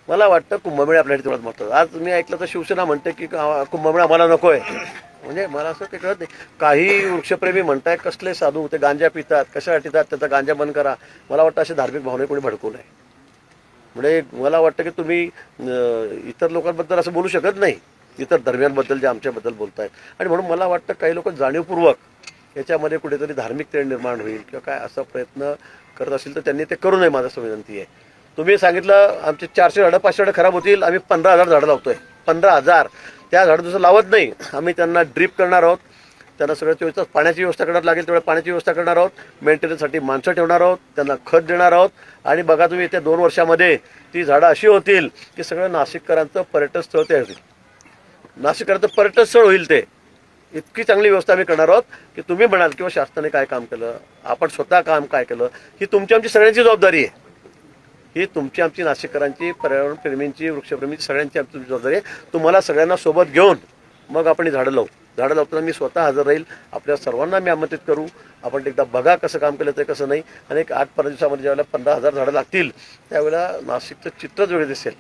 मला वाटतं कुंभमेळा आपल्यासाठी तेवढाच महत्त्वाचा. आज मी ऐकलं तर शिवसेना म्हणते की कुंभमेळा आम्हाला नको आहे. म्हणजे मला असं काही कळत नाही. काही वृक्षप्रेमी म्हणताय कसले साधू ते गांजा पितात, कशासाठी पितात, त्याचा गांजा बंद करा. मला वाटतं असे धार्मिक भावने कोणी भडकवू नये. म्हणजे मला वाटतं की तुम्ही इतर लोकांबद्दल असं बोलू शकत नाही, इतर धर्मियांबद्दल जे आमच्याबद्दल बोलतायत. आणि म्हणून मला वाटतं काही लोक जाणीवपूर्वक याच्यामध्ये कुठेतरी धार्मिक तेढ निर्माण होईल किंवा काय असा प्रयत्न करत असेल तर त्यांनी ते करू नये. माझं असं विनंती आहे. तुम्ही सांगितलं आमचे 400 झाडं 500 झाडं खराब होतील, आम्ही 15,000 झाडं लावतोय. 15,000 त्या झाडं दुसरं लावत नाही. आम्ही त्यांना ड्रीप करणार आहोत, त्यांना सगळं 24 तास पाण्याची व्यवस्था करणार लागेल तेवढ्या पाण्याची व्यवस्था करणार आहोत, मेंटेनन्ससाठी माणसं ठेवणार आहोत, त्यांना खत देणार आहोत. आणि बघा तुम्ही येत्या 2 वर्षामध्ये ती झाडं अशी होतील की सगळं नाशिककरांचं पर्यटन स्थळ तयार होईल. नाशिककरांचं पर्यटन स्थळ होईल ते. इतकी चांगली व्यवस्था आम्ही करणार आहोत की तुम्ही म्हणाल किंवा शासनाने काय काम केलं, आपण स्वतः काम काय केलं, ही तुमची आमची सगळ्यांची जबाबदारी आहे. ही तुमची आमची नाशिककरांची, पर्यावरण प्रेमींची, वृक्षप्रेमींची सगळ्यांची आमची जबाबदारी आहे. तुम्हाला सगळ्यांना सोबत घेऊन मग आपण ही झाडं लावू. झाडं लावताना मी स्वतः हजर राहील. आपल्या सर्वांना मी आमंत्रित करू. आपण एकदा बघा कसं काम केलं ते कसं नाही. आणि एक 8-15 दिवसामध्ये ज्यावेळेला 15,000 झाडं लागतील त्यावेळेला नाशिकचं चित्रच वेगळं दिसेल.